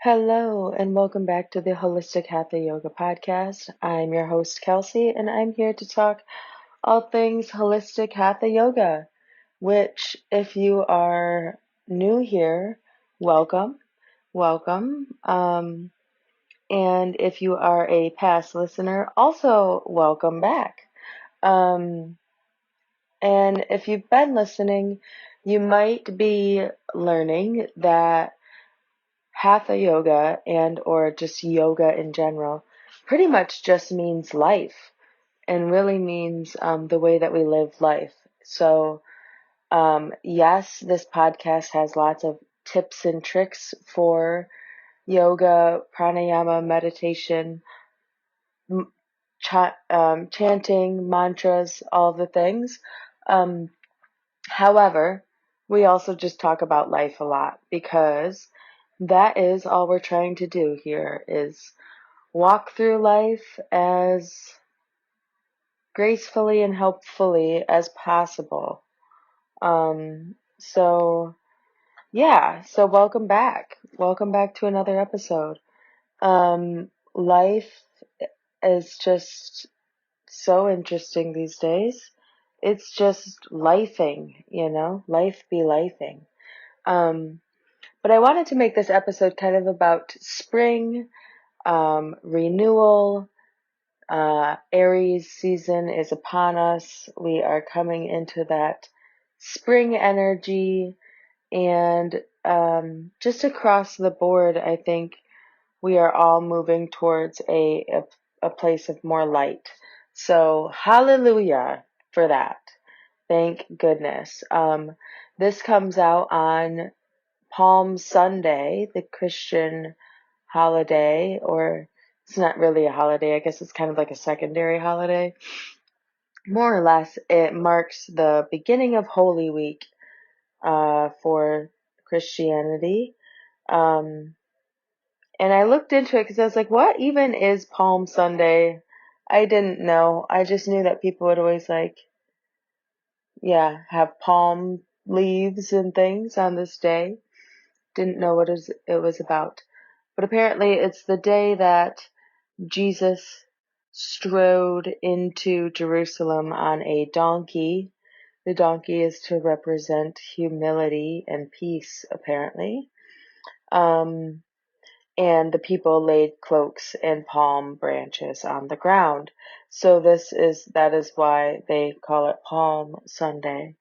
Hello, and welcome back to the Holistic Hatha Yoga Podcast. I'm your host, Kelsey, and I'm here to talk all things holistic Hatha Yoga, which, if you are new here, welcome, welcome. And if you are a past listener, also welcome back. Um, and if you've been listening, you might be learning that Hatha yoga and or just yoga in general pretty much just means life and really means the way that we live life. So yes, this podcast has lots of tips and tricks for yoga, pranayama, meditation, chanting, mantras, all the things. Um, However, we also just talk about life a lot because that is all we're trying to do here is walk through life as gracefully and helpfully as possible. So yeah, so welcome back. Welcome back to another episode. Life is just so interesting these days. It's just lifing, life be lifing. But I wanted to make this episode kind of about spring, renewal. Aries season is upon us. We are coming into that spring energy, and just across the board, I think we are all moving towards a place of more light. So, hallelujah for that. Thank goodness. This comes out on Palm Sunday, the Christian holiday, or it's not really a holiday, I guess it's kind of like a secondary holiday. More or less, it marks the beginning of Holy Week for Christianity. And I looked into it because I was like, what even is Palm Sunday? I didn't know. I just knew that people would always have palm leaves and things on this day. Didn't know what it was about. But apparently it's the day that Jesus strode into Jerusalem on a donkey. The donkey is to represent humility and peace, apparently. And the people laid cloaks and palm branches on the ground. So that is why they call it Palm Sunday,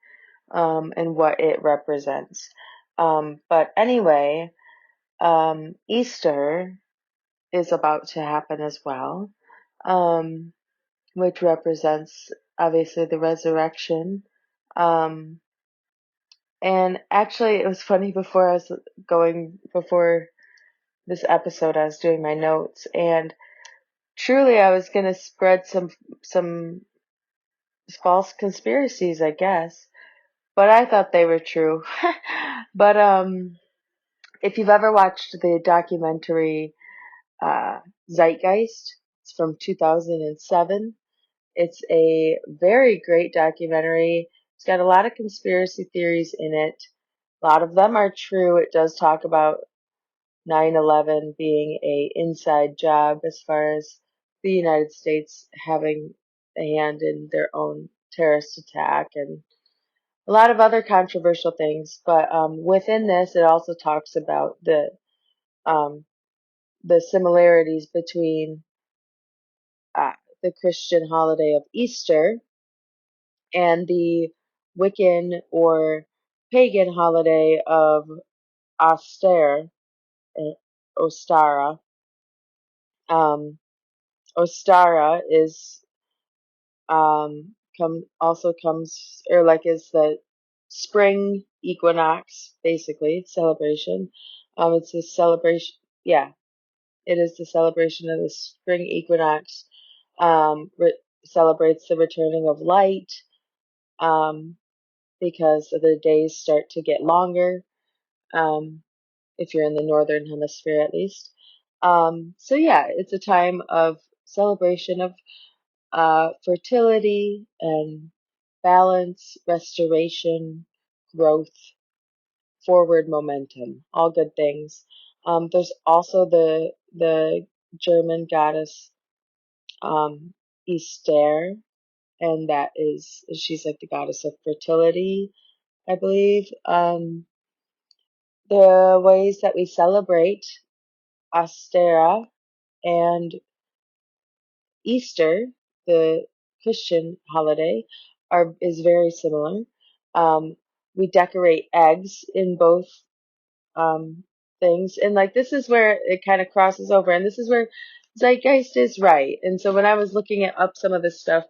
and what it represents. But anyway, Easter is about to happen as well, which represents obviously the resurrection. And actually, it was funny before this episode, I was doing my notes, and truly I was going to spread some false conspiracies, I guess, but I thought they were true. But if you've ever watched the documentary Zeitgeist, it's from 2007. It's a very great documentary. It's got a lot of conspiracy theories in it. A lot of them are true. It does talk about 9/11 being a inside job as far as the United States having a hand in their own terrorist attack and a lot of other controversial things. But within this, it also talks about um, the similarities between uh, the Christian holiday of Easter and the Wiccan or pagan holiday of Oster, Ostara. Ostara is comes or like is the spring equinox basically celebration. It's a celebration. Yeah, it is the celebration of the spring equinox. Celebrates the returning of light. Um, because the days start to get longer. Um, if you're in the northern hemisphere at least. So yeah, it's a time of celebration of fertility and balance, restoration, growth, forward momentum, all good things. There's also the German goddess Easter, and she's like the goddess of fertility, I believe. The ways that we celebrate Astera and Easter, the Christian holiday, is very similar. Um, we decorate eggs in both um, things, and like this is where it kind of crosses over, and this is where Zeitgeist is right. And so when I was looking up some of this stuff,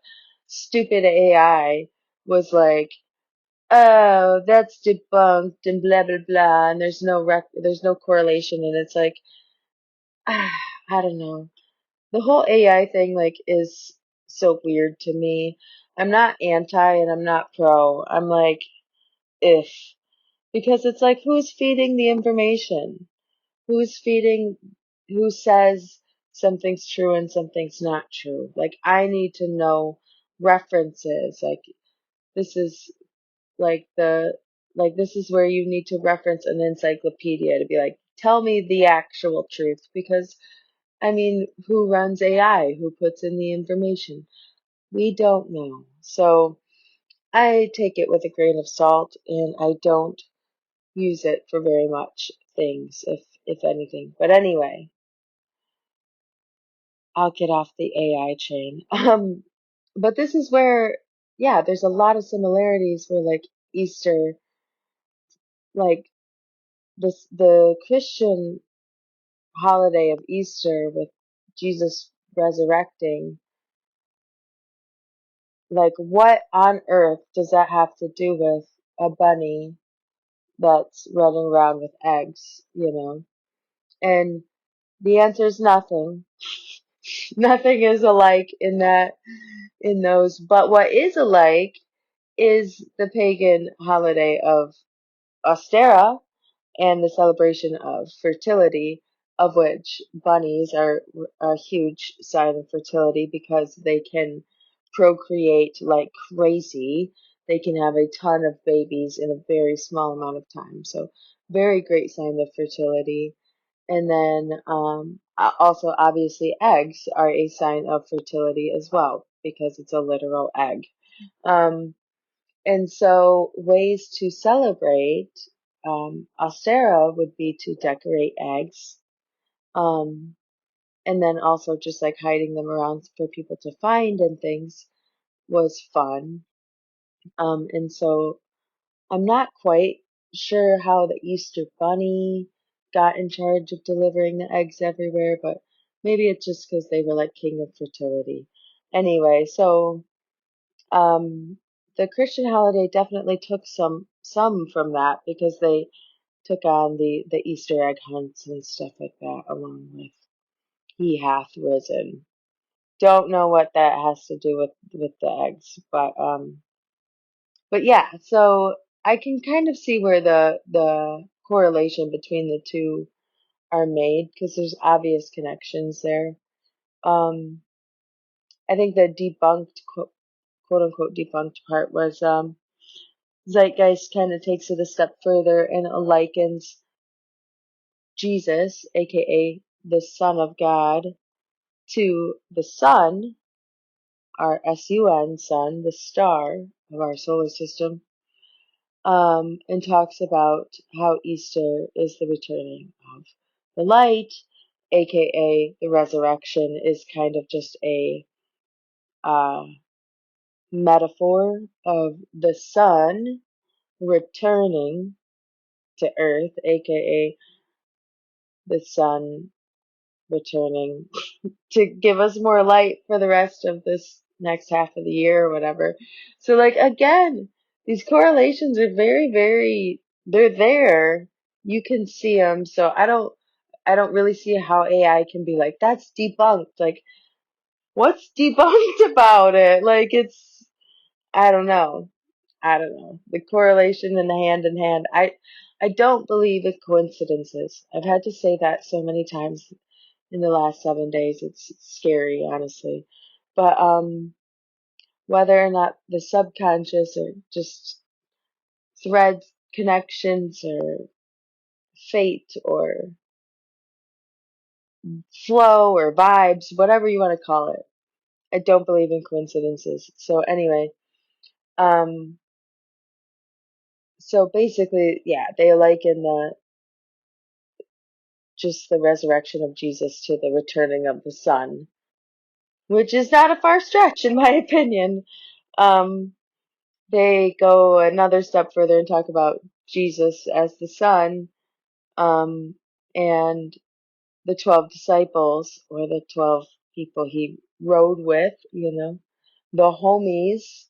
stupid AI was like, "Oh, that's debunked," and blah blah blah, and there's no correlation, and it's like, I don't know. The whole AI thing like is so weird to me. I'm not anti and I'm not pro. I'm like if because it's like who's feeding the information? Who's feeding who says something's true and something's not true? Like I need to know references. Like this is like the like this is where you need to reference an encyclopedia to be like tell me the actual truth because I mean, who runs AI? Who puts in the information? We don't know. So I take it with a grain of salt and I don't use it for very much things, if anything. But anyway, I'll get off the AI chain. But this is where, yeah, there's a lot of similarities where like Easter, like the Christian holiday of Easter with Jesus resurrecting. Like, what on earth does that have to do with a bunny that's running around with eggs, you know? And the answer is nothing. Nothing is alike in those. But what is alike is the pagan holiday of Ostera, and the celebration of fertility, of which bunnies are a huge sign of fertility because they can procreate like crazy. They can have a ton of babies in a very small amount of time. So, very great sign of fertility. And then also, obviously, eggs are a sign of fertility as well because it's a literal egg. Um, and so, ways to celebrate Ostera would be to decorate eggs, um, and then also just like hiding them around for people to find and things was fun. And so, I'm not quite sure how the Easter Bunny got in charge of delivering the eggs everywhere, but maybe it's just because they were like king of fertility. Anyway, so um, the Christian holiday definitely took some from that because they took on the Easter egg hunts and stuff like that along with He Hath Risen. Don't know what that has to do with the eggs, but yeah, so I can kind of see where the correlation between the two are made because there's obvious connections there. Um, I think the debunked quote unquote debunked part was Zeitgeist kind of takes it a step further and likens Jesus, aka the Son of God, to the sun, our sun, sun, the star of our solar system, and talks about how Easter is the returning of the light, aka the resurrection, is kind of just a uh, metaphor of the sun returning to Earth, aka the sun returning to give us more light for the rest of this next half of the year or whatever. So like again, these correlations are very, very, they're there. You can see them. So I don't really see how AI can be like, that's debunked. Like, what's debunked about it? Like, I don't know. I don't know. The correlation and the hand in hand. I don't believe in coincidences. I've had to say that so many times in the last 7 days. It's scary, honestly. But whether or not the subconscious or just threads, connections, or fate, or flow or vibes, whatever you want to call it. I don't believe in coincidences. So anyway, um, so basically, yeah, they liken just the resurrection of Jesus to the returning of the sun, which is not a far stretch in my opinion. Um, they go another step further and talk about Jesus as the sun, um, and the 12 disciples, or the 12 people he rode with, the homies,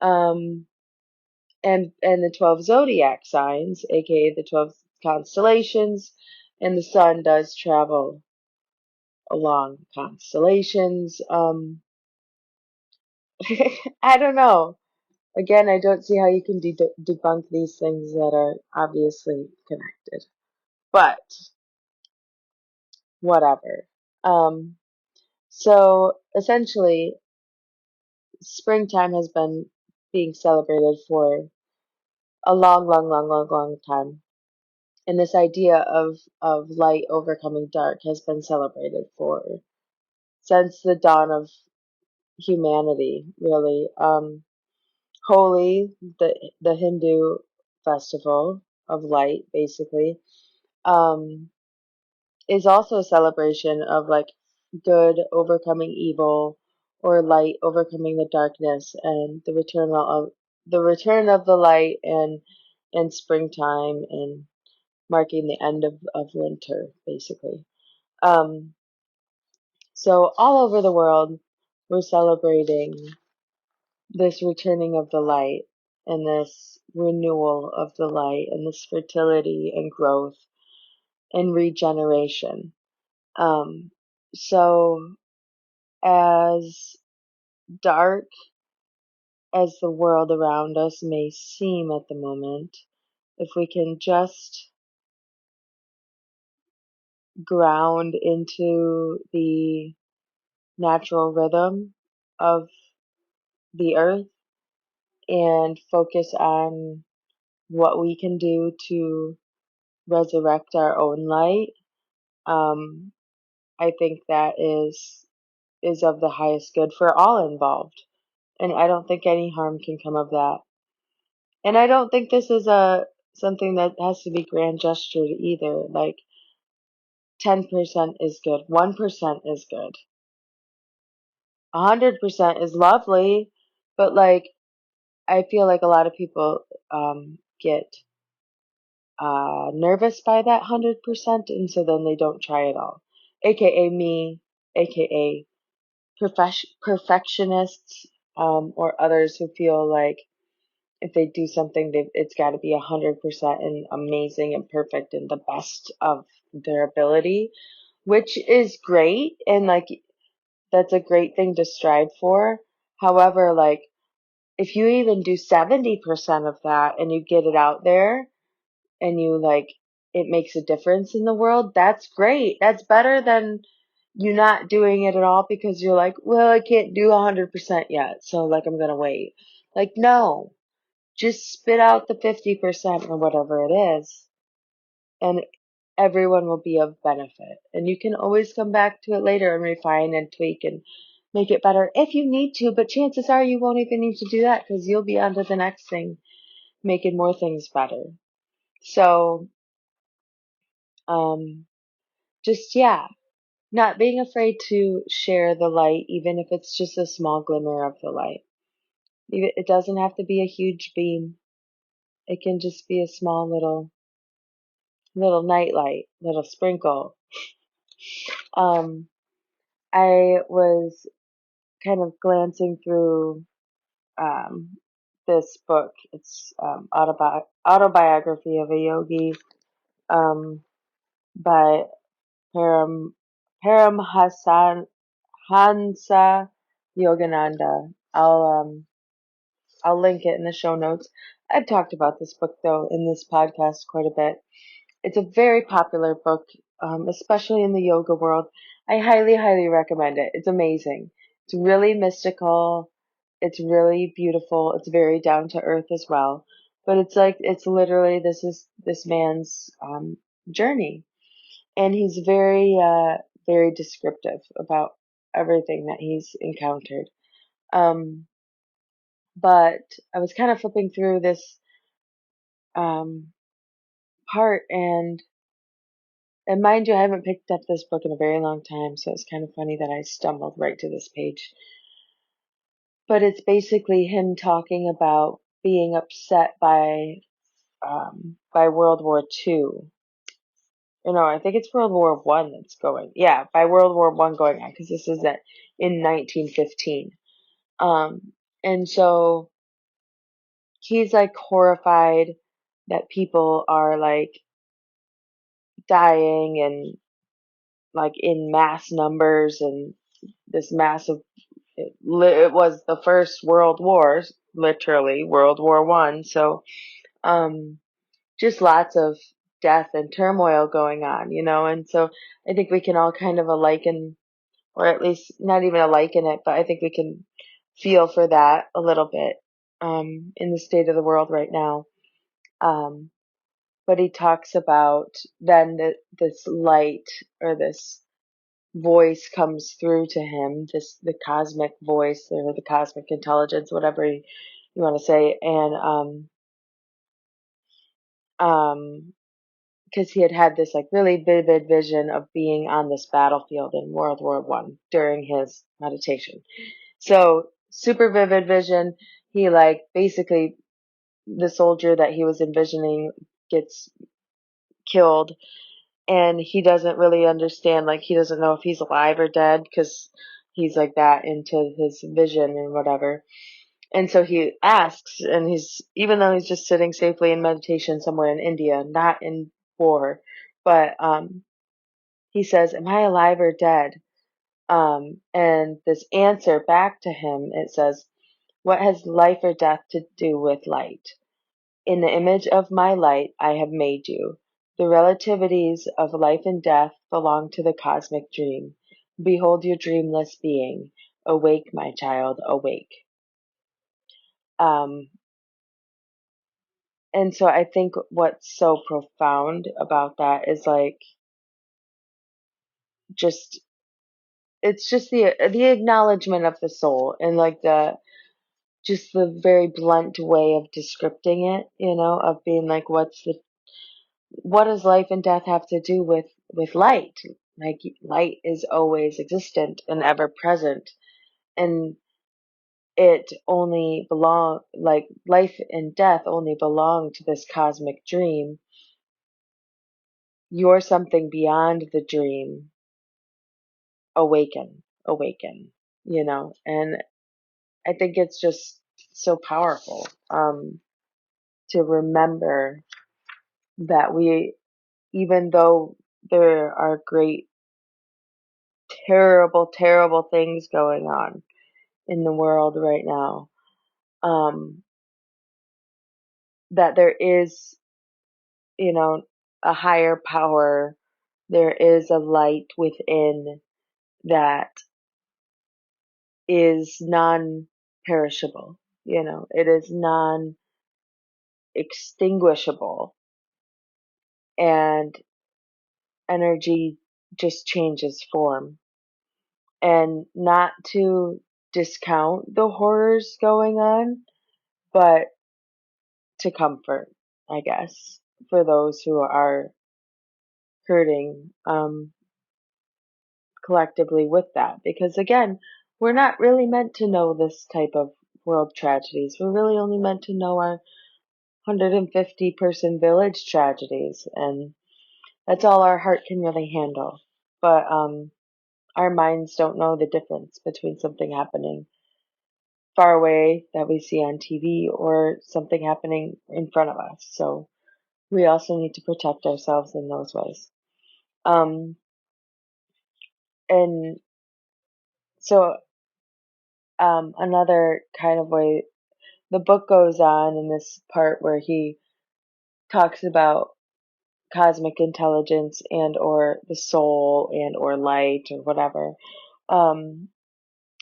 um, and the 12 zodiac signs, aka the 12 constellations, and the sun does travel along constellations. I don't know. Again, I don't see how you can debunk these things that are obviously connected. But whatever. Um, so essentially, springtime has been being celebrated for a long, long, long, long, long time. And this idea of light overcoming dark has been celebrated for since the dawn of humanity, really. Holi, the Hindu festival of light, basically, um, is also a celebration of like good overcoming evil, or light overcoming the darkness, and the return of the light, and springtime, and marking the end of winter, basically. Um, so all over the world, we're celebrating this returning of the light, and this renewal of the light, and this fertility and growth and regeneration. Um, so as dark as the world around us may seem at the moment, if we can just ground into the natural rhythm of the earth and focus on what we can do to resurrect our own light, um, I think that is of the highest good for all involved. And I don't think any harm can come of that. And I don't think this is a something that has to be grand gestured either. Like 10% is good, 1% is good, 100% is lovely, but like I feel like a lot of people get nervous by that 100%, and so then they don't try at all. AKA me, AKA perfectionists, or others who feel like if they do something, it's got to be 100% and amazing and perfect and the best of their ability, which is great, and like that's a great thing to strive for. However, like if you even do 70% of that and you get it out there, and you like it makes a difference in the world, that's great. That's better than you not doing it at all because you're like, well, I can't do 100% yet, so like I'm gonna wait. Like, no, just spit out the 50% or whatever it is, and everyone will be of benefit. And you can always come back to it later and refine and tweak and make it better if you need to, but chances are you won't even need to do that because you'll be on to the next thing, making more things better. So, um, just yeah, not being afraid to share the light, even if it's just a small glimmer of the light. It doesn't have to be a huge beam. It can just be a small little nightlight, little sprinkle. Um, I was kind of glancing through um, this book. It's autobiography of a yogi, um, by Param Hansa Yogananda. I'll link it in the show notes. I've talked about this book though in this podcast quite a bit. It's a very popular book, especially in the yoga world. I highly, highly recommend it. It's amazing. It's really mystical. It's really beautiful. It's very down to earth as well. But it's like it's literally this man's journey, and he's very very descriptive about everything that he's encountered. But I was kind of flipping through this um, part, and mind you, I haven't picked up this book in a very long time, so it's kind of funny that I stumbled right to this page. But it's basically him talking about being upset by World War II. No, I think it's World War One that's going. Yeah, by World War One going on, because this is in 1915. And so he's like horrified that people are like dying and like in mass numbers, and this massive. It was the first World War, literally World War One. So, just lots of death and turmoil going on, and so I think we can all kind of liken, or at least not even liken it, but I think we can feel for that a little bit, in the state of the world right now. But he talks about then that this light, or this voice, comes through to him, the cosmic voice, or the cosmic intelligence, whatever you want to say, and because he had this like really vivid vision of being on this battlefield in World War One during his meditation. So super vivid vision. He like basically, the soldier that he was envisioning gets killed, and he doesn't really understand, like he doesn't know if he's alive or dead, because he's like that into his vision and whatever. And so he asks, and even though he's just sitting safely in meditation somewhere in India, not in war, but he says, "Am I alive or dead?" And this answer back to him, it says, "What has life or death to do with light? In the image of my light I have made you. The relativities of life and death belong to the cosmic dream. Behold your dreamless being. Awake, my child, awake." Um, and so I think what's so profound about that is like, just it's just the acknowledgement of the soul, and like the very blunt way of describing it, of being like, what does life and death have to do with light? Like, light is always existent and ever present, and it only belong like life and death only belong to this cosmic dream. You're something beyond the dream. Awaken, and I think it's just so powerful, to remember that even though there are great, terrible, terrible things going on in the world right now, um, that there is, a higher power, there is a light within that is non-perishable, it is non-extinguishable, and energy just changes form. And not to discount the horrors going on, but to comfort, I guess, for those who are hurting, collectively with that. Because again, we're not really meant to know this type of world tragedies. We're really only meant to know our 150 person village tragedies, and that's all our heart can really handle. But our minds don't know the difference between something happening far away that we see on TV or something happening in front of us. So we also need to protect ourselves in those ways. Um, and so, another kind of way the book goes on in this part where he talks about cosmic intelligence and or the soul and or light or whatever, um,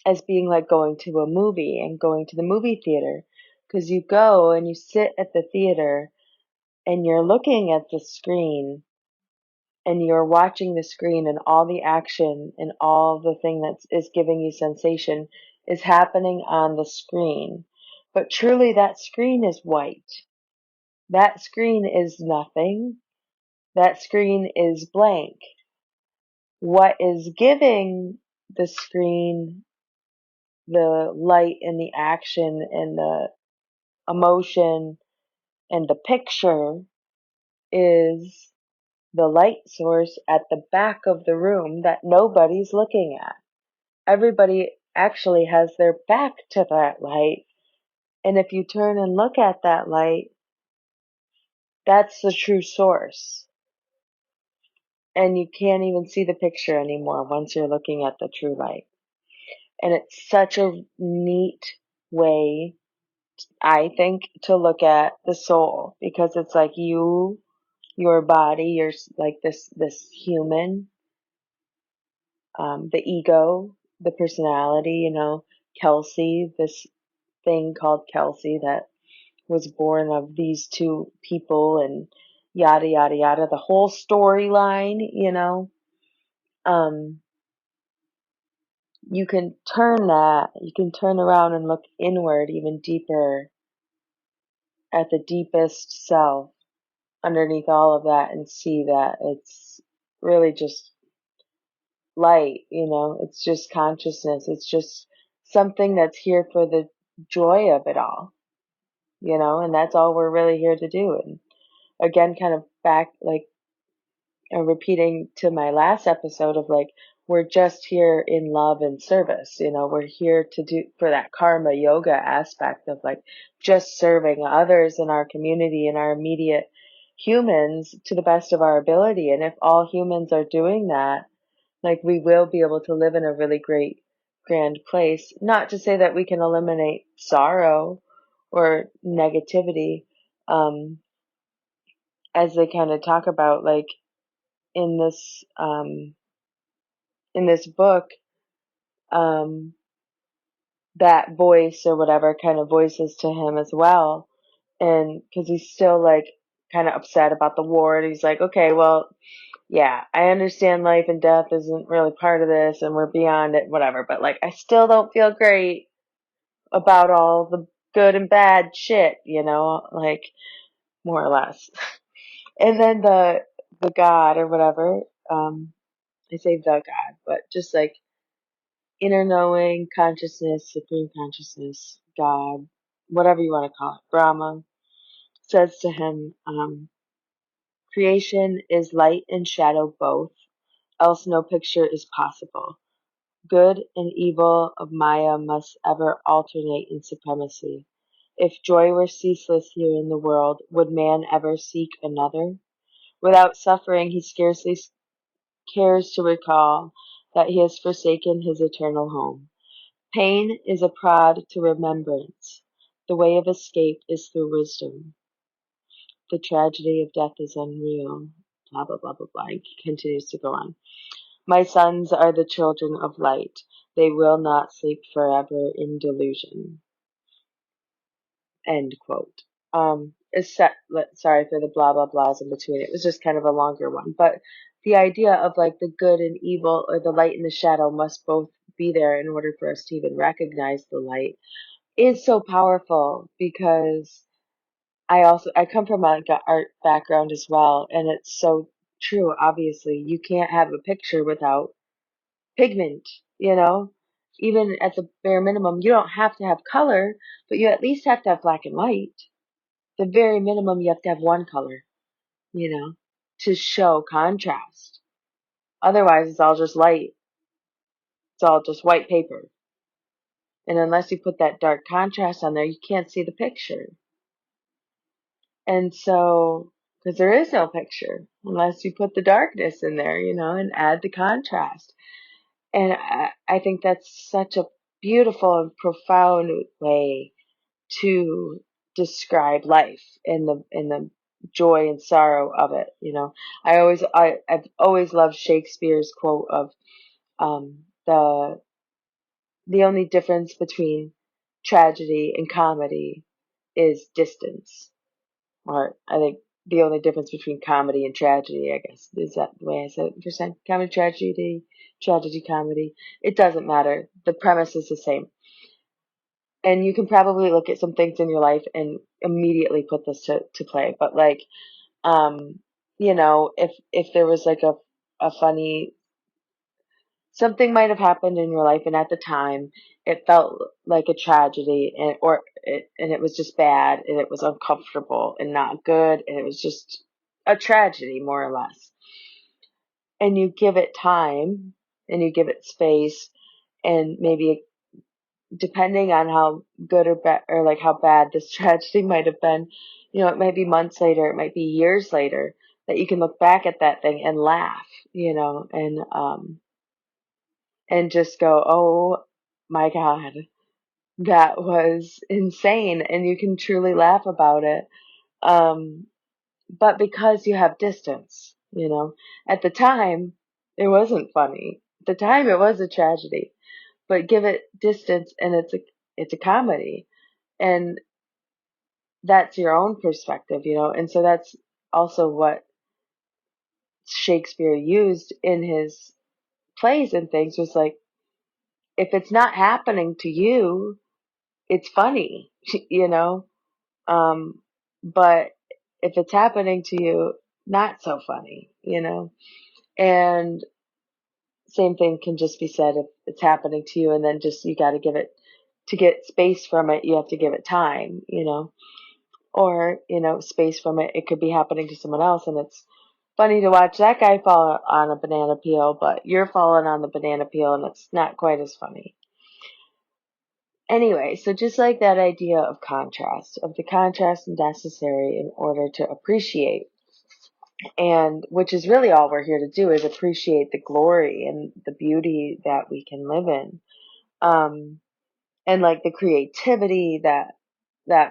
as being like going to a movie and going to the movie theater, because you go and you sit at the theater and you're looking at the screen, and you're watching the screen, and all the action and all the thing that is giving you sensation is happening on the screen. But truly, that screen is white. That screen is nothing. That screen is blank. What is giving the screen the light and the action and the emotion and the picture is the light source at the back of the room that nobody's looking at. Everybody actually has their back to that light. And if you turn and look at that light, that's the true source. And you can't even see the picture anymore once you're looking at the true light. And it's such a neat way, I think, to look at the soul, because it's like your body, you're like this human, the ego, the personality, Kelsey, this thing called Kelsey that was born of these two people and yada yada yada, the whole storyline. Um, you can turn around and look inward even deeper at the deepest self underneath all of that and see that it's really just light, it's just consciousness. It's just something that's here for the joy of it all, and that's all we're really here to do. And again, kind of back, like, repeating to my last episode of like, we're just here in love and service, we're here to do for that karma yoga aspect of like just serving others in our community and our immediate humans to the best of our ability. And if all humans are doing that, like, we will be able to live in a really great, grand place. Not to say that we can eliminate sorrow or negativity, as they kind of talk about, like, in this book, um, that voice or whatever kind of voices to him as well. And because he's still like kind of upset about the war, and he's like, okay, well, yeah, I understand life and death isn't really part of this and we're beyond it, whatever, but like, I still don't feel great about all the good and bad shit, like, more or less. And then the God or whatever, I say the God, but just like inner knowing, consciousness, supreme consciousness, God, whatever you want to call it, Brahma, says to him, creation is light and shadow both, else no picture is possible. Good and evil of Maya must ever alternate in supremacy. If joy were ceaseless here in the world, would man ever seek another? Without suffering, he scarcely cares to recall that he has forsaken his eternal home. Pain is a prod to remembrance. The way of escape is through wisdom. The tragedy of death is unreal. Blah, blah, blah, blah, blah. He continues to go on. My sons are the children of light. They will not sleep forever in delusion. End quote. Sorry for the blah blah blahs in between. It was just kind of a longer one, but the idea of like the good and evil, or the light and the shadow, must both be there in order for us to even recognize the light, is so powerful. Because I come from like an art background as well, and it's so true. Obviously, you can't have a picture without pigment, even at the bare minimum. You don't have to have color, but you at least have to have black and white. The very minimum, you have to have one color, to show contrast. Otherwise, it's all just light. It's all just white paper. And unless you put that dark contrast on there, you can't see the picture. And so, because there is no picture unless you put the darkness in there, and add the contrast. And I think that's such a beautiful and profound way to describe life and the joy and sorrow of it. I've always loved Shakespeare's quote of, the only difference between tragedy and comedy is distance. Or I think the only difference between comedy and tragedy, I guess. Is that the way I said it? Percent comedy, tragedy, comedy. It doesn't matter. The premise is the same. And you can probably look at some things in your life and immediately put this to play. But like, if there was like a funny, something might have happened in your life, and at the time it felt like a tragedy, and it was just bad, and it was uncomfortable and not good, and it was just a tragedy, more or less. And you give it time, and you give it space, and maybe depending on how good or bad, or like how bad this tragedy might have been, it might be months later, it might be years later, that you can look back at that thing and laugh, and just go, oh my God, that was insane. And you can truly laugh about it. But because you have distance, at the time, it wasn't funny. At the time, it was a tragedy. But give it distance, and it's a comedy. And that's your own perspective, And so that's also what Shakespeare used in his plays and things, was like, if it's not happening to you, it's funny, you know? But if it's happening to you, not so funny. And same thing can just be said if it's happening to you, and then just, you got to give it, to get space from it, you have to give it time. Or, space from it. It could be happening to someone else, and it's funny to watch that guy fall on a banana peel, but you're falling on the banana peel, and it's not quite as funny. Anyway, so just like that idea of the contrast necessary in order to appreciate, and which is really all we're here to do, is appreciate the glory and the beauty that we can live in. And like the creativity that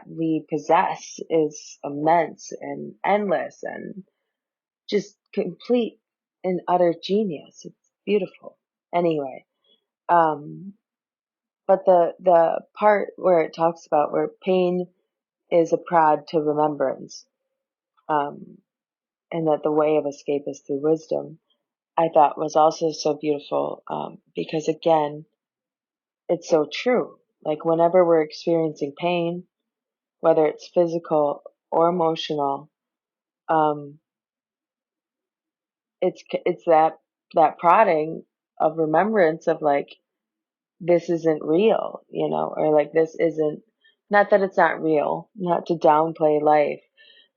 we possess is immense and endless and just complete and utter genius. It's beautiful. Anyway, but the part where it talks about where pain is a prod to remembrance, um, and that the way of escape is through wisdom, I thought was also so beautiful, because again, it's so true. Like whenever we're experiencing pain, whether it's physical or emotional, um, it's that prodding of remembrance of like, this isn't real, or like, this isn't, not that it's not real, not to downplay life,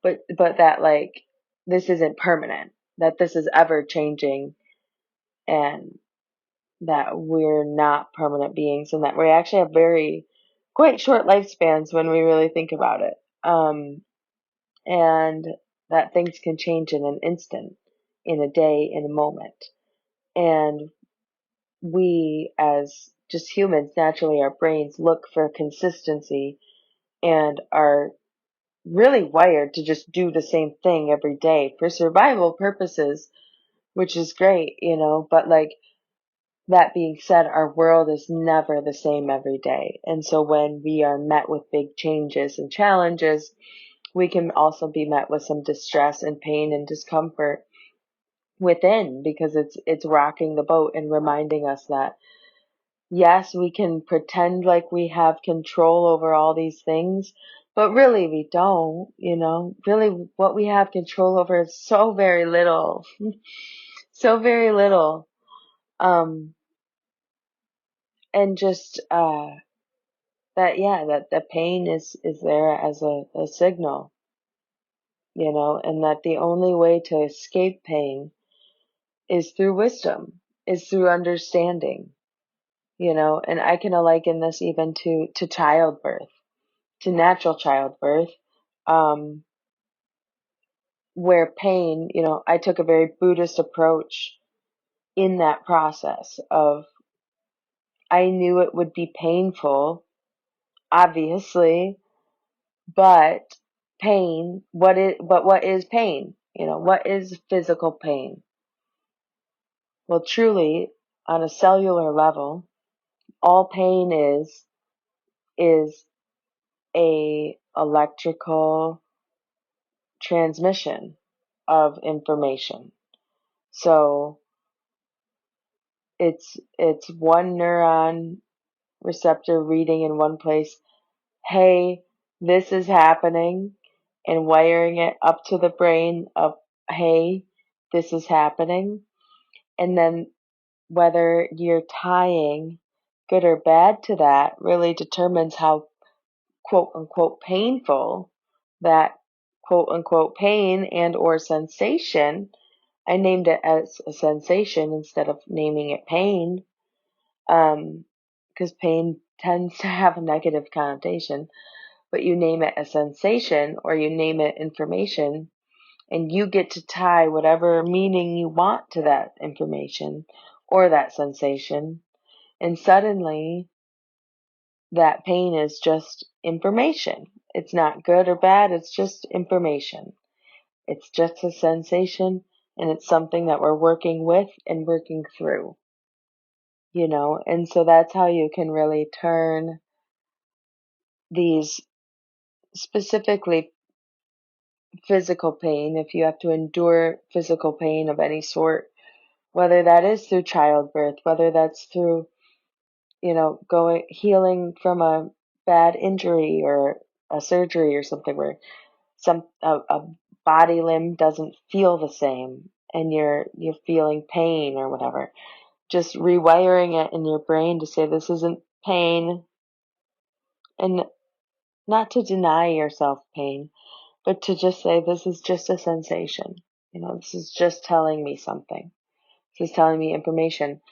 but that like, this isn't permanent, that this is ever changing, and that we're not permanent beings, and that we actually have quite short lifespans when we really think about it. And that things can change in an instant, in a day, in a moment. And we, as just humans, naturally, our brains look for consistency and are really wired to just do the same thing every day for survival purposes, which is great. But like, that being said, our world is never the same every day. And so when we are met with big changes and challenges, we can also be met with some distress and pain and discomfort within, because it's rocking the boat and reminding us that yes, we can pretend like we have control over all these things, but really we don't. Really, what we have control over is so very little. So very little. And just that the pain is there as a signal, and that the only way to escape pain is through wisdom, is through understanding, and I can liken this even to childbirth, to natural childbirth, where pain, I took a very Buddhist approach in that process of, I knew it would be painful, obviously, but what is pain? What is physical pain? Well, truly, on a cellular level, all pain is a electrical transmission of information. So it's one neuron receptor reading in one place, hey, this is happening, and wiring it up to the brain of, hey, this is happening. And then whether you're tying good or bad to that really determines how quote unquote painful that quote unquote pain and or sensation. I named it as a sensation instead of naming it pain, because pain tends to have a negative connotation. But you name it a sensation or you name it information, and you get to tie whatever meaning you want to that information or that sensation. And suddenly, that pain is just information. It's not good or bad, it's just information. It's just a sensation, and it's something that we're working with and working through, and so that's how you can really turn these, specifically physical pain, if you have to endure physical pain of any sort, whether that is through childbirth, whether that's through, going healing from a bad injury or a surgery or something where a body limb doesn't feel the same and you're feeling pain or whatever. Just rewiring it in your brain to say this isn't pain, and not to deny yourself pain, but to just say this is just a sensation. This is just telling me something. This is telling me information.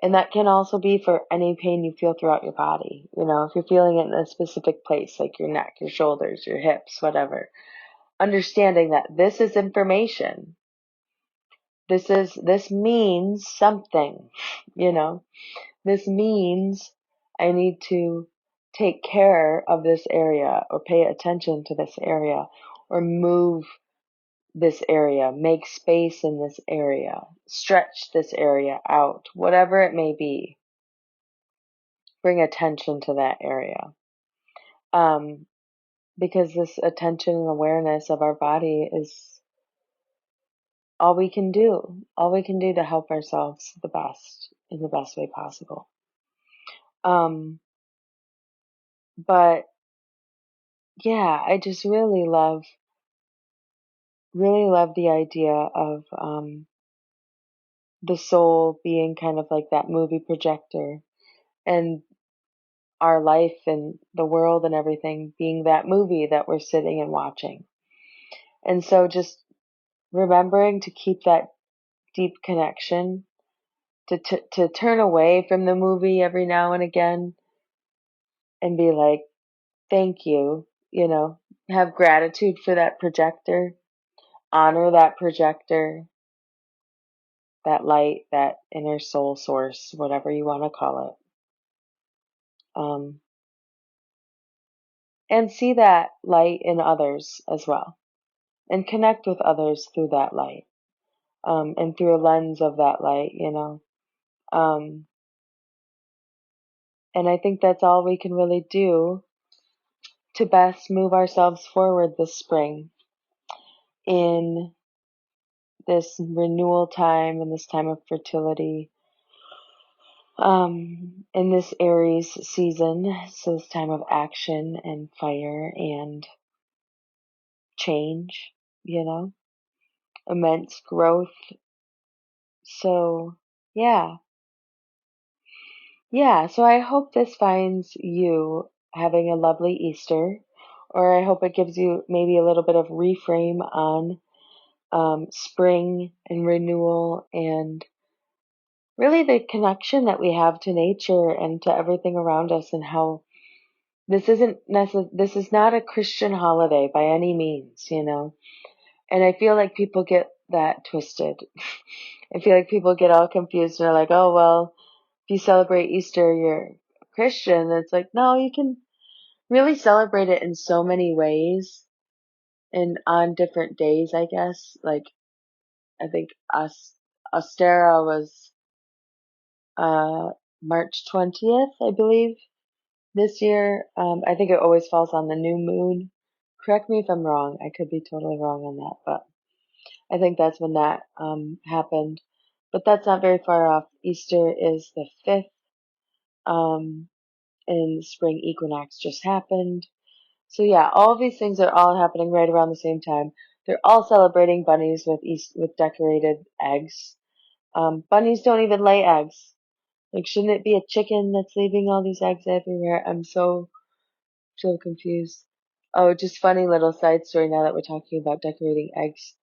And that can also be for any pain you feel throughout your body. If you're feeling it in a specific place, like your neck, your shoulders, your hips, whatever. Understanding that this is information. This means something, This means I need to take care of this area or pay attention to this area or move this area, make space in this area, stretch this area out, whatever it may be. Bring attention to that area. Because this attention and awareness of our body is all we can do, to help ourselves the best, in the best way possible. But yeah, I just really love the idea of the soul being kind of like that movie projector, and our life and the world and everything being that movie that we're sitting and watching. And so just remembering to keep that deep connection, to turn away from the movie every now and again and be like, thank you, have gratitude for that projector, honor that projector, that light, that inner soul source, whatever you want to call it. And see that light in others as well, and connect with others through that light, and through a lens of that light, Um, and I think that's all we can really do to best move ourselves forward this spring in this renewal time, in this time of fertility, in this Aries season, so this time of action and fire and change, immense growth. So, yeah. Yeah, so I hope this finds you having a lovely Easter, or I hope it gives you maybe a little bit of reframe on spring and renewal, and really the connection that we have to nature and to everything around us, and how this is not a Christian holiday by any means, And I feel like people get that twisted. I feel like people get all confused and are like, oh, well, if you celebrate Easter, you're Christian. It's like, no, you can really celebrate it in so many ways and on different days, I guess. Like, I think Ostera was March 20th, I believe, this year. I think it always falls on the new moon. Correct me if I'm wrong. I could be totally wrong on that, but I think that's when that happened. But that's not very far off. Easter is the 5th, and the spring equinox just happened. So yeah, all of these things are all happening right around the same time. They're all celebrating bunnies with decorated eggs. Bunnies don't even lay eggs. Like, shouldn't it be a chicken that's leaving all these eggs everywhere? I'm so confused. Oh, just funny little side story now that we're talking about decorating eggs.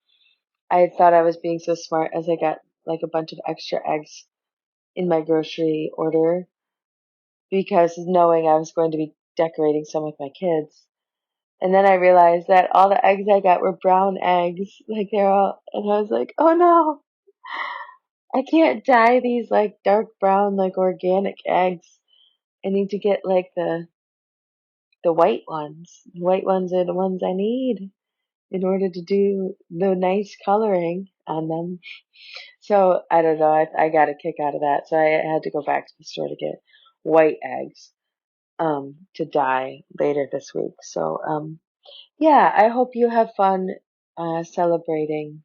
I thought I was being so smart as I got like a bunch of extra eggs in my grocery order because knowing I was going to be decorating some with my kids. And then I realized that all the eggs I got were brown eggs. Like they're all, and I was like, oh no, I can't dye these like dark brown, like organic eggs. I need to get like the white ones. The white ones are the ones I need in order to do the nice coloring on them. So I don't know. I got a kick out of that. So I had to go back to the store to get white eggs to dye later this week. So yeah, I hope you have fun celebrating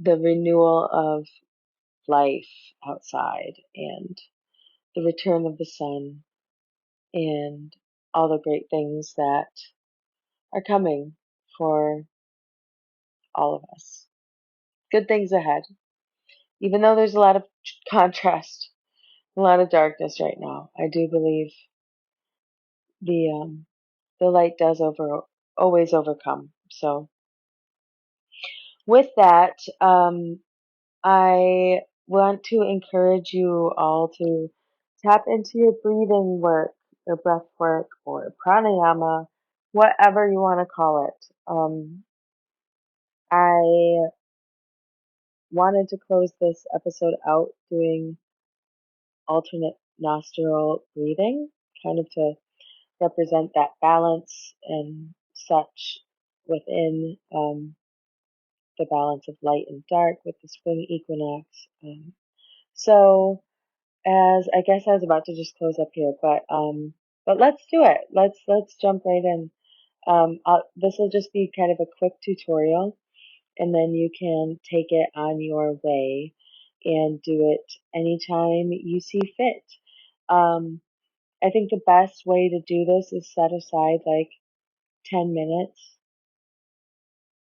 the renewal of life outside and the return of the sun and all the great things that are coming for all of us. Good things ahead. Even though there's a lot of contrast, a lot of darkness right now, I do believe the light does always overcome. So with that, I want to encourage you all to tap into your breathing work or breath work or pranayama, whatever you want to call it. I wanted to close this episode out doing alternate nostril breathing, kind of to represent that balance and such within the balance of light and dark with the spring equinox. So as I guess I was about to just close up here, but let's do it. Let's jump right in. This will just be kind of a quick tutorial, and then you can take it on your way and do it anytime you see fit. Um, I think the best way to do this is set aside like 10 minutes.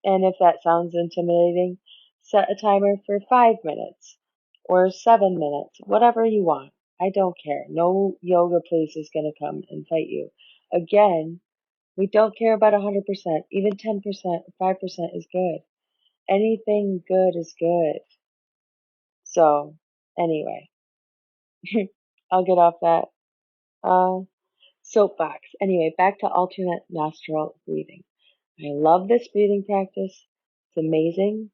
And if that sounds intimidating, set a timer for 5 minutes or 7 minutes, whatever you want. I don't care. No yoga place is going to come and fight you. Again, we don't care about 100%. Even 10%, 5% is good. Anything good is good. So, anyway, I'll get off that uh, soapbox. Anyway, back to alternate nostril breathing. I love this breathing practice. It's amazing.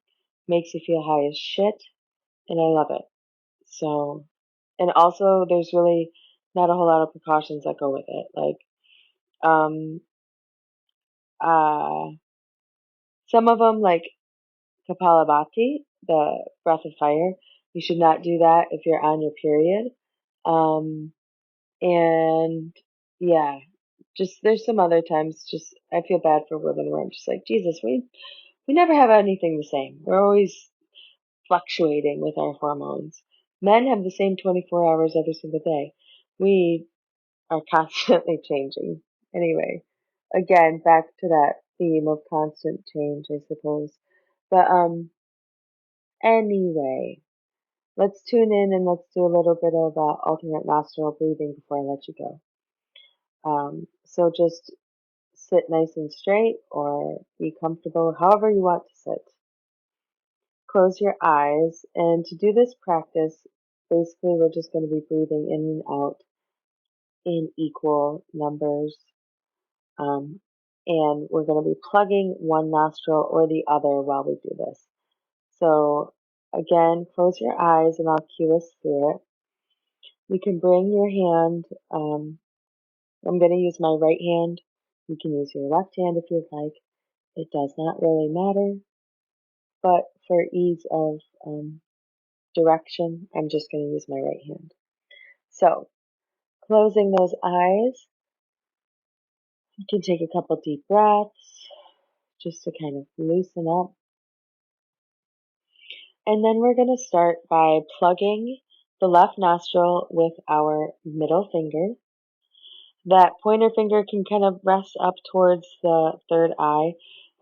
Makes you feel high as shit, and I love it. So, and also there's really not a whole lot of precautions that go with it. Like, um, uh, some of them, like Kapalabhati, the breath of fire, you should not do that if you're on your period. Um, and yeah, just there's some other times. Just I feel bad for women where I'm just like, Jesus, we never have anything the same. We're always fluctuating with our hormones. Men have the same 24 hours every single day. We are constantly changing. Anyway, again, back to that theme of constant change, I suppose. But anyway, let's tune in and let's do a little bit of alternate nostril breathing before I let you go. So just sit nice and straight or be comfortable, however you want to sit. Close your eyes, and to do this practice, basically we're just going to be breathing in and out in equal numbers, um, and we're going to be plugging one nostril or the other while we do this. So again, close your eyes and I'll cue us through it. You can bring your hand, I'm going to use my right hand. You can use your left hand if you'd like. It does not really matter, but for ease of direction, I'm just going to use my right hand. So, closing those eyes, You can take a couple deep breaths just to kind of loosen up. And then we're going to start by plugging the left nostril with our middle finger. That pointer finger can kind of rest up towards the third eye,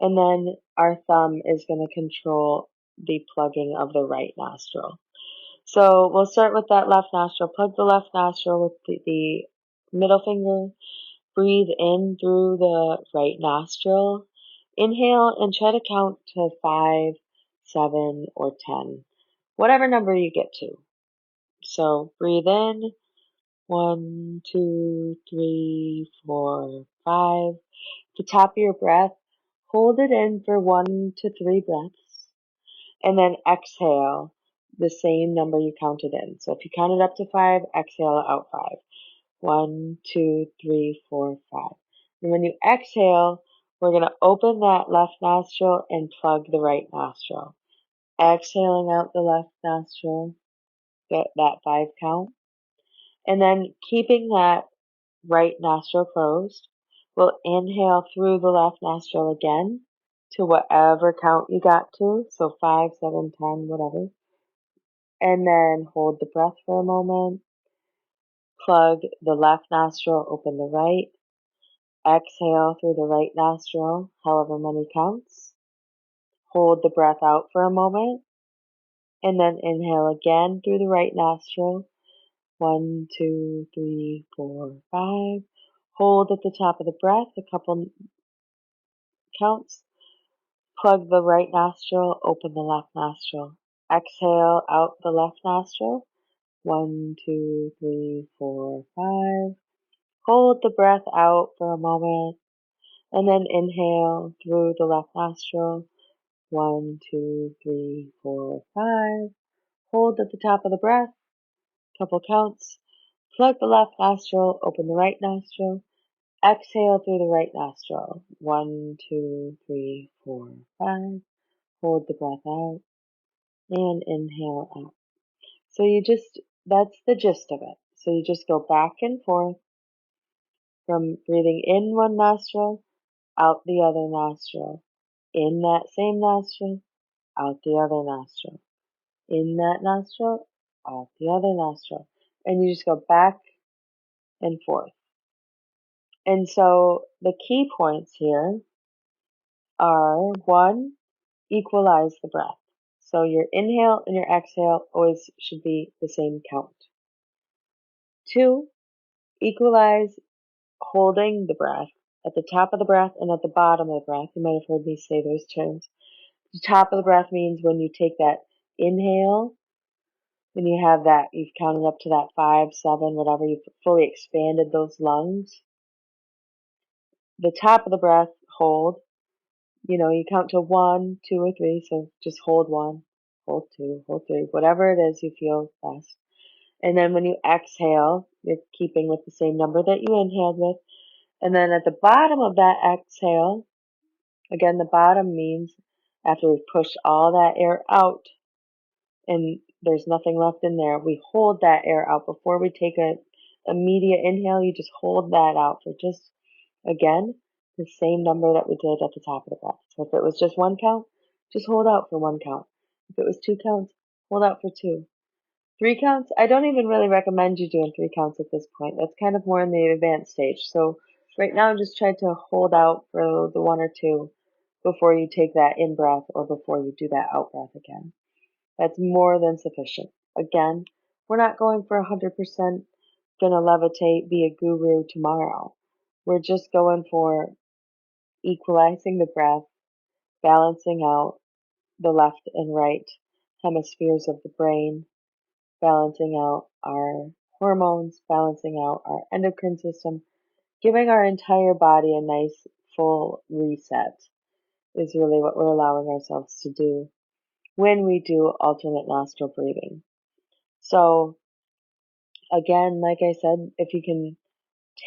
and then our thumb is going to control the plugging of the right nostril. So we'll start with that left nostril. Plug the left nostril with the middle finger. Breathe in through the right nostril. Inhale and try to count to 5, 7, or 10, whatever number you get to. So breathe in, 1, 2, 3, 4, 5. The top of your breath, hold it in for 1 to 3 breaths, and then exhale the same number you counted in. So if you counted up to 5, exhale out 5. 1, 2, 3, 4, 5. And when you exhale, we're going to open that left nostril and plug the right nostril. Exhaling out the left nostril, get that 5 count. And then keeping that right nostril closed, we'll inhale through the left nostril again to whatever count you got to. So 5, 7, 10, whatever. And then hold the breath for a moment. Plug the left nostril, open the right. Exhale through the right nostril, however many counts. Hold the breath out for a moment, and then inhale again through the right nostril. 1, 2, 3, 4, 5. Hold at the top of the breath, a couple counts. Plug the right nostril, open the left nostril. Exhale out the left nostril. 1, 2, 3, 4, 5. Hold the breath out for a moment, and then inhale through the left nostril. 1, 2, 3, 4, 5. Hold at the top of the breath, couple counts. Plug the left nostril, open the right nostril. Exhale through the right nostril. 1, 2, 3, 4, 5. Hold the breath out and inhale out. So that's the gist of it. So you just go back and forth from breathing in one nostril, out the other nostril, in that same nostril, out the other nostril, in that nostril, out the other nostril. And you just go back and forth. And so the key points here are: 1, equalize the breath. So your inhale and your exhale always should be the same count. 2, equalize holding the breath at the top of the breath and at the bottom of the breath. You might have heard me say those terms. The top of the breath means when you take that inhale, when you have that, you've counted up to that 5, 7, whatever, you've fully expanded those lungs. The top of the breath, hold. You count to 1, 2, or 3, so just hold 1, hold 2, hold 3, whatever it is you feel best. And then when you exhale, you're keeping with the same number that you inhaled with. And then at the bottom of that exhale, again, the bottom means after we've pushed all that air out and there's nothing left in there, we hold that air out before we take an immediate inhale. You just hold that out for just, again, the same number that we did at the top of the breath. So if it was just 1 count, just hold out for 1 count. If it was 2 counts, hold out for 2. 3 counts, I don't even really recommend you doing 3 counts at this point. That's kind of more in the advanced stage. So right now, just try to hold out for the 1 or 2 before you take that in breath or before you do that out breath again. That's more than sufficient. Again, we're not going for 100% gonna levitate, be a guru tomorrow. We're just going for equalizing the breath, balancing out the left and right hemispheres of the brain, balancing out our hormones, balancing out our endocrine system, giving our entire body a nice full reset is really what we're allowing ourselves to do when we do alternate nostril breathing. So again, like I said, if you can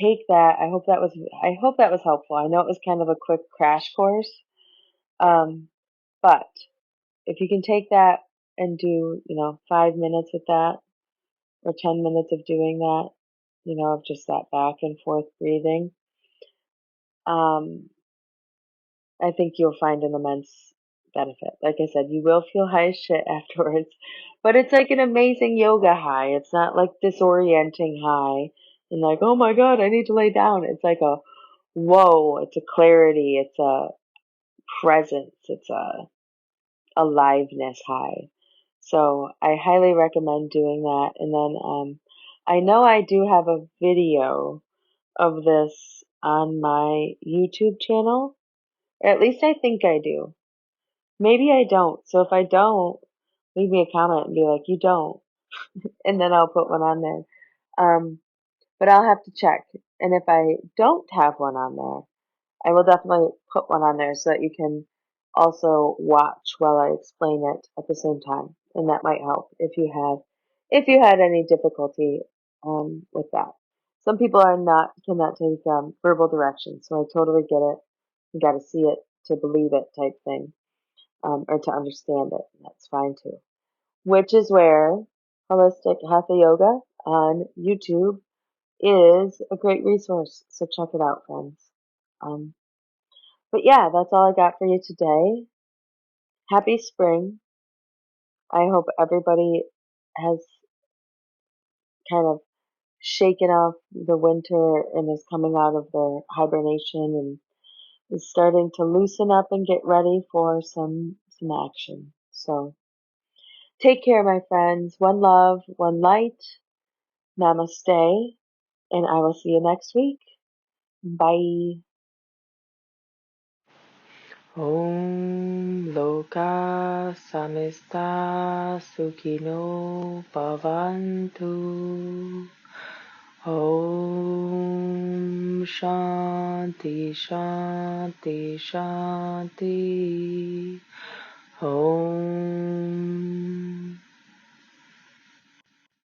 take that, I hope that was helpful. I know it was kind of a quick crash course, but if you can take that and do 5 minutes with that or 10 minutes of doing that, of just that back and forth breathing, I think you'll find an immense benefit. Like I said, you will feel high as shit afterwards, but it's like an amazing yoga high. It's not like disorienting high and like, oh my god, I need to lay down. It's like a whoa, it's a clarity, it's a presence, it's a aliveness high. So I highly recommend doing that. And then I know I do have a video of this on my YouTube channel, or at least I think I do. Maybe I don't. So if I don't, leave me a comment and be like, you don't, and then I'll put one on there. But I'll have to check. And if I don't have one on there, I will definitely put one on there so that you can also watch while I explain it at the same time, and that might help if you had any difficulty with that. Some people cannot take verbal directions, so I totally get it. You got to see it to believe it type thing, or to understand it. That's fine too. Which is where Holistic Hatha Yoga on YouTube is a great resource. So check it out, friends. Um, but yeah, that's all I got for you today. Happy spring. I hope everybody has kind of shaken off the winter and is coming out of their hibernation and is starting to loosen up and get ready for some action. So take care, my friends. One love, one light. Namaste, and I will see you next week. Bye. Om Loka Samista Sukhino Bhavantu. Om Shanti Shanti Shanti. Om